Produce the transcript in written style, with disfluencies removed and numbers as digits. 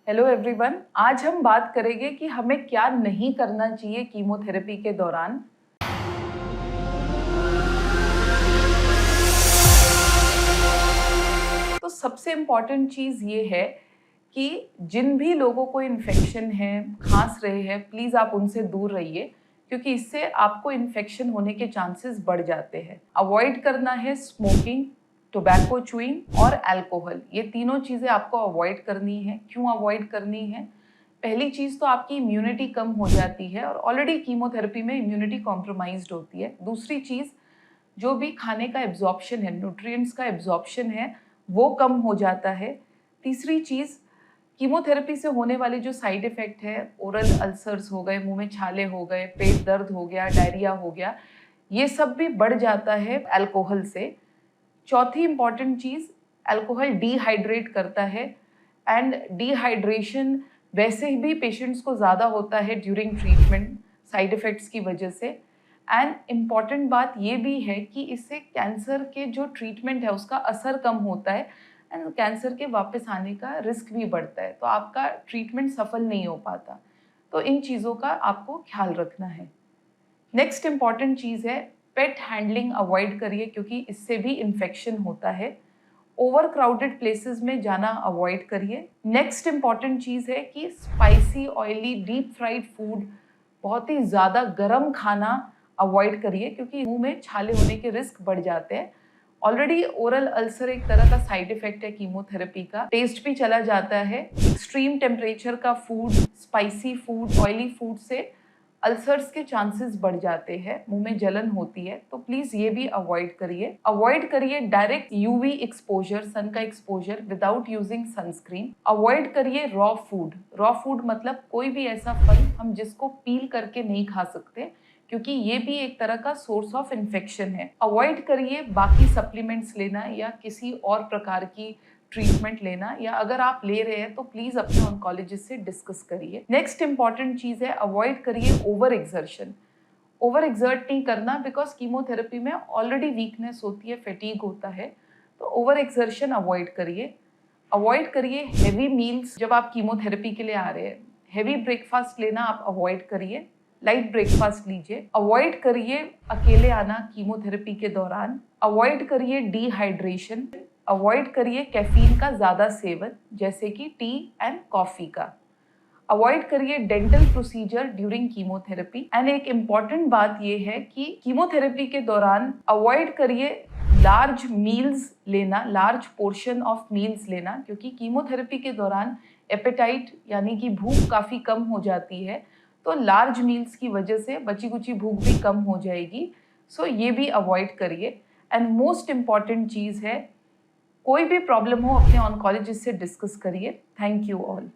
Hello everyone, आज हम बात करेंगे कि हमें क्या नहीं करना चाहिए कीमोथेरेपी के दौरान। तो सबसे इम्पॉर्टेंट चीज़ ये है कि जिन भी लोगों को इन्फेक्शन है, खांस रहे हैं, प्लीज़ आप उनसे दूर रहिए क्योंकि इससे आपको इन्फेक्शन होने के चांसेस बढ़ जाते हैं। अवॉइड करना है स्मोकिंग, टोबैको च्यूइंग और अल्कोहल। ये तीनों चीज़ें आपको अवॉइड करनी है। क्यों अवॉइड करनी है? पहली चीज़ तो आपकी इम्यूनिटी कम हो जाती है और ऑलरेडी कीमोथेरेपी में इम्यूनिटी कॉम्प्रोमाइज्ड होती है। दूसरी चीज़, जो भी खाने का एब्जॉर्प्शन है, न्यूट्रिएंट्स का एब्जॉर्प्शन है, वो कम हो जाता है। तीसरी चीज़, कीमोथेरेपी से होने वाले जो साइड इफ़ेक्ट है, ओरल अल्सर्स हो गए, मुँह में छाले हो गए, पेट दर्द हो गया, डायरिया हो गया, ये सब भी बढ़ जाता है अल्कोहल से। चौथी इम्पॉर्टेंट चीज़, अल्कोहल डिहाइड्रेट करता है एंड डिहाइड्रेशन वैसे भी पेशेंट्स को ज़्यादा होता है ड्यूरिंग ट्रीटमेंट साइड इफ़ेक्ट्स की वजह से। एंड इम्पॉर्टेंट बात ये भी है कि इससे कैंसर के जो ट्रीटमेंट है उसका असर कम होता है एंड कैंसर के वापस आने का रिस्क भी बढ़ता है, तो आपका ट्रीटमेंट सफल नहीं हो पाता। तो इन चीज़ों का आपको ख्याल रखना है। नेक्स्ट इम्पॉर्टेंट चीज़ है, पेट हैंडलिंग अवॉइड करिए क्योंकि इससे भी इन्फेक्शन होता है। ओवर क्राउडेड प्लेसेस में जाना अवॉइड करिए। नेक्स्ट इम्पॉर्टेंट चीज़ है कि spicy, oily, deep fried food, बहुत ही ज़्यादा गर्म खाना अवॉइड करिए क्योंकि मुंह में छाले होने के रिस्क बढ़ जाते हैं। ऑलरेडी ओरल अल्सर एक तरह का साइड इफेक्ट है कीमोथेरेपी का, टेस्ट भी चला जाता है। एक्सट्रीम टेम्परेचर का food, spicy food, oily food से अल्सर्स के चांसेस बढ़ जाते हैं, मुंह में जलन होती है, तो प्लीज ये भी अवॉइड करिए। अवॉइड करिए डायरेक्ट यूवी एक्सपोजर, सन का exposure without using sunscreen. Avoid करिए रॉ फूड। रॉ फूड मतलब कोई भी ऐसा फल हम जिसको पील करके नहीं खा सकते क्योंकि ये भी एक तरह का सोर्स ऑफ इन्फेक्शन है। अवॉइड करिए बाकी सप्लीमेंट्स लेना या किसी और प्रकार की ट्रीटमेंट लेना, या अगर आप ले रहे हैं तो प्लीज अपने ऑन्कोलॉजिस्ट से डिस्कस करिए। नेक्स्ट इंपॉर्टेंट चीज है, अवॉइड करिए ओवर एक्सर्शन। ओवर एक्सर्ट नहीं करना बिकॉज कीमोथेरेपी में ऑलरेडी वीकनेस होती है, फैटीग होता है, तो ओवर एक्सर्शन अवॉइड करिए। अवॉइड करिए हेवी मील्स जब आप कीमोथेरेपी के लिए आ रहे हैं। हेवी ब्रेकफास्ट लेना आप अवॉइड करिए, लाइट ब्रेकफास्ट लीजिए। अवॉइड करिए अकेले आना कीमोथेरेपी के दौरान। अवॉइड करिए डिहाइड्रेशन। अवॉइड करिए कैफीन का ज़्यादा सेवन जैसे कि टी एंड कॉफ़ी का। अवॉइड करिए dental procedure during chemotherapy. And एक इम्पॉर्टेंट बात यह है कि कीमोथेरेपी के दौरान अवॉइड करिए लार्ज मील्स लेना, लार्ज पोर्शन ऑफ मील्स लेना, क्योंकि कीमोथेरेपी के दौरान एपेटाइट यानी कि भूख काफ़ी कम हो जाती है, तो लार्ज मील्स की वजह से बची कुची भूख भी कम हो जाएगी। सो ये भी अवॉइड करिए। एंड मोस्ट इम्पॉर्टेंट चीज़ है, कोई भी प्रॉब्लम हो अपने ऑन्कोलॉजिस्ट से डिस्कस करिए। Thank you all.